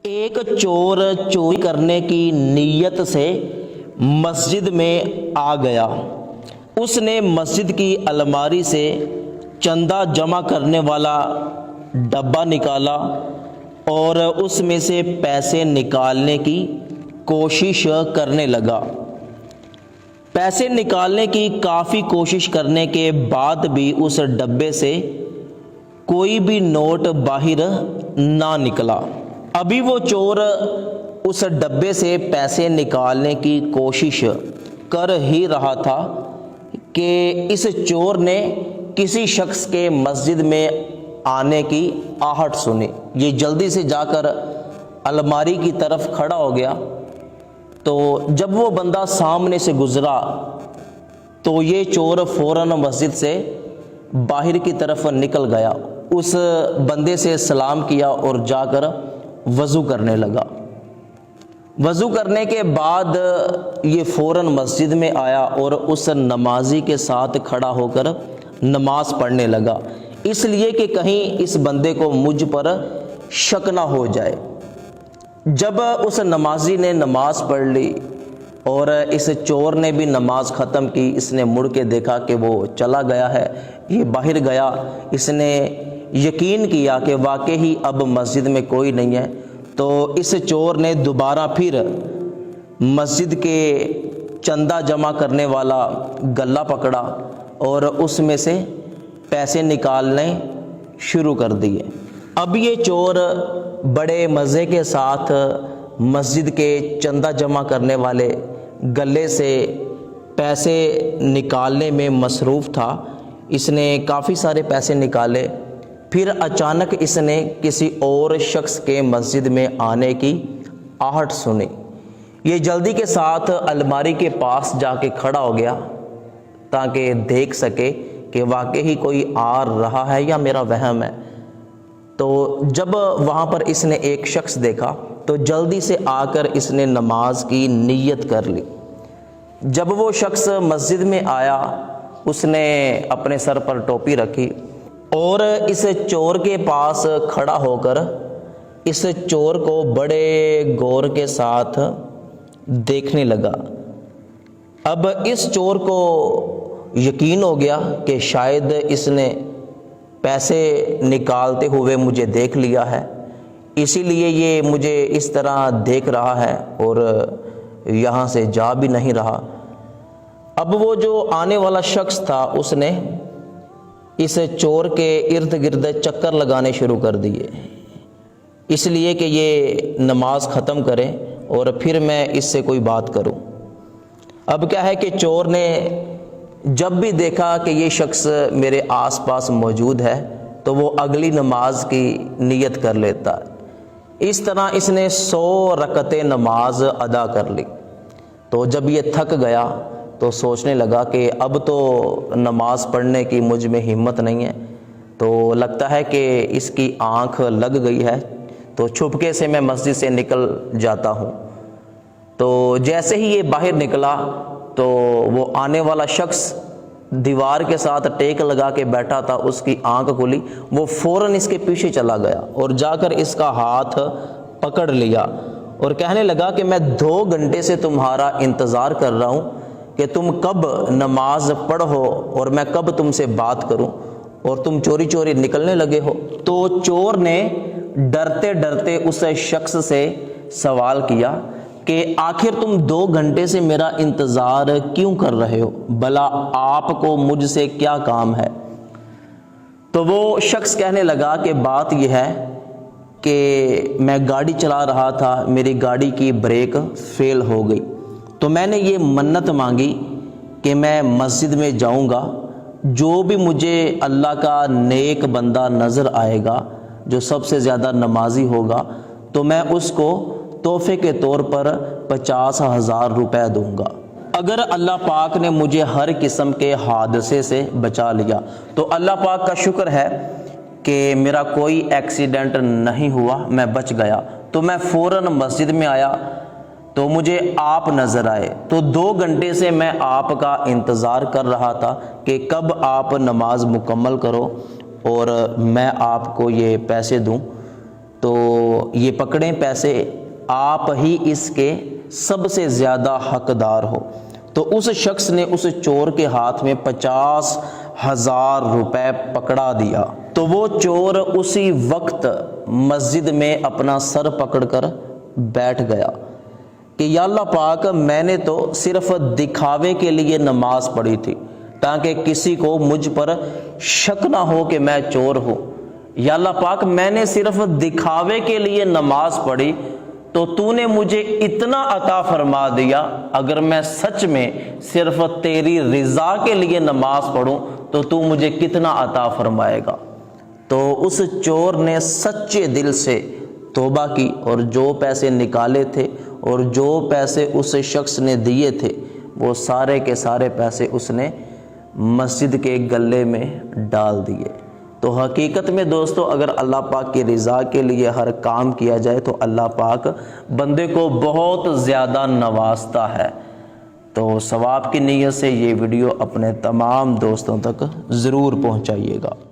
ایک چور چوری کرنے کی نیت سے مسجد میں آ گیا۔ اس نے مسجد کی الماری سے چندہ جمع کرنے والا ڈبہ نکالا اور اس میں سے پیسے نکالنے کی کوشش کرنے لگا۔ پیسے نکالنے کی کافی کوشش کرنے کے بعد بھی اس ڈبے سے کوئی بھی نوٹ باہر نہ نکلا۔ ابھی وہ چور اس ڈبے سے پیسے نکالنے کی کوشش کر ہی رہا تھا کہ اس چور نے کسی شخص کے مسجد میں آنے کی آہٹ سنی۔ یہ جلدی سے جا کر الماری کی طرف کھڑا ہو گیا، تو جب وہ بندہ سامنے سے گزرا تو یہ چور فوراً مسجد سے باہر کی طرف نکل گیا، اس بندے سے سلام کیا اور جا کر وضو کرنے لگا۔ وضو کرنے کے بعد یہ فوراً مسجد میں آیا اور اس نمازی کے ساتھ کھڑا ہو کر نماز پڑھنے لگا، اس لیے کہ کہیں اس بندے کو مجھ پر شک نہ ہو جائے۔ جب اس نمازی نے نماز پڑھ لی اور اس چور نے بھی نماز ختم کی، اس نے مڑ کے دیکھا کہ وہ چلا گیا ہے، یہ باہر گیا۔ اس نے یقین کیا کہ واقعی اب مسجد میں کوئی نہیں ہے، تو اس چور نے دوبارہ پھر مسجد کے چندہ جمع کرنے والا گلا پکڑا اور اس میں سے پیسے نکالنے شروع کر دیے۔ اب یہ چور بڑے مزے کے ساتھ مسجد کے چندہ جمع کرنے والے گلے سے پیسے نکالنے میں مصروف تھا۔ اس نے کافی سارے پیسے نکالے، پھر اچانک اس نے کسی اور شخص کے مسجد میں آنے کی آہٹ سنی۔ یہ جلدی کے ساتھ الماری کے پاس جا کے کھڑا ہو گیا تاکہ دیکھ سکے کہ واقعی کوئی آ رہا ہے یا میرا وہم ہے۔ تو جب وہاں پر اس نے ایک شخص دیکھا تو جلدی سے آ کر اس نے نماز کی نیت کر لی۔ جب وہ شخص مسجد میں آیا، اس نے اپنے سر پر ٹوپی رکھی اور اس چور کے پاس کھڑا ہو کر اس چور کو بڑے غور کے ساتھ دیکھنے لگا۔ اب اس چور کو یقین ہو گیا کہ شاید اس نے پیسے نکالتے ہوئے مجھے دیکھ لیا ہے، اسی لیے یہ مجھے اس طرح دیکھ رہا ہے اور یہاں سے جا بھی نہیں رہا۔ اب وہ جو آنے والا شخص تھا اس نے اس چور کے ارد گرد چکر لگانے شروع کر دیے، اس لیے کہ یہ نماز ختم کرے اور پھر میں اس سے کوئی بات کروں۔ اب کیا ہے کہ چور نے جب بھی دیکھا کہ یہ شخص میرے آس پاس موجود ہے تو وہ اگلی نماز کی نیت کر لیتا ہے۔ اس طرح اس نے 100 رکعتیں نماز ادا کر لی۔ تو جب یہ تھک گیا تو سوچنے لگا کہ اب تو نماز پڑھنے کی مجھ میں ہمت نہیں ہے، تو لگتا ہے کہ اس کی آنکھ لگ گئی ہے، تو چھپکے سے میں مسجد سے نکل جاتا ہوں۔ تو جیسے ہی یہ باہر نکلا تو وہ آنے والا شخص دیوار کے ساتھ ٹیک لگا کے بیٹھا تھا، اس کی آنکھ کھلی، وہ فوراً اس کے پیچھے چلا گیا اور جا کر اس کا ہاتھ پکڑ لیا اور کہنے لگا کہ میں 2 گھنٹے سے تمہارا انتظار کر رہا ہوں کہ تم کب نماز پڑھو اور میں کب تم سے بات کروں، اور تم چوری چوری نکلنے لگے ہو۔ تو چور نے ڈرتے ڈرتے اس شخص سے سوال کیا کہ آخر تم 2 گھنٹے سے میرا انتظار کیوں کر رہے ہو؟ بھلا آپ کو مجھ سے کیا کام ہے؟ تو وہ شخص کہنے لگا کہ بات یہ ہے کہ میں گاڑی چلا رہا تھا، میری گاڑی کی بریک فیل ہو گئی، تو میں نے یہ منت مانگی کہ میں مسجد میں جاؤں گا، جو بھی مجھے اللہ کا نیک بندہ نظر آئے گا جو سب سے زیادہ نمازی ہوگا، تو میں اس کو تحفے کے طور پر 50,000 روپے دوں گا۔ اگر اللہ پاک نے مجھے ہر قسم کے حادثے سے بچا لیا تو اللہ پاک کا شکر ہے کہ میرا کوئی ایکسیڈنٹ نہیں ہوا، میں بچ گیا۔ تو میں فوراً مسجد میں آیا تو مجھے آپ نظر آئے، تو 2 گھنٹے سے میں آپ کا انتظار کر رہا تھا کہ کب آپ نماز مکمل کرو اور میں آپ کو یہ پیسے دوں۔ تو یہ پکڑیں پیسے، آپ ہی اس کے سب سے زیادہ حقدار ہو۔ تو اس شخص نے اس چور کے ہاتھ میں 50,000 روپے پکڑا دیا۔ تو وہ چور اسی وقت مسجد میں اپنا سر پکڑ کر بیٹھ گیا کہ یا اللہ پاک، میں نے تو صرف دکھاوے کے لیے نماز پڑھی تھی تاکہ کسی کو مجھ پر شک نہ ہو کہ میں چور ہوں۔ یا اللہ پاک، میں نے صرف دکھاوے کے لیے نماز پڑھی تو تو نے مجھے اتنا عطا فرما دیا، اگر میں سچ میں صرف تیری رضا کے لیے نماز پڑھوں تو تو مجھے کتنا عطا فرمائے گا۔ تو اس چور نے سچے دل سے توبہ کی اور جو پیسے نکالے تھے اور جو پیسے اس شخص نے دیے تھے وہ سارے کے سارے پیسے اس نے مسجد کے گلے میں ڈال دیے۔ تو حقیقت میں دوستو، اگر اللہ پاک کی رضا کے لیے ہر کام کیا جائے تو اللہ پاک بندے کو بہت زیادہ نوازتا ہے۔ تو ثواب کی نیت سے یہ ویڈیو اپنے تمام دوستوں تک ضرور پہنچائیے گا۔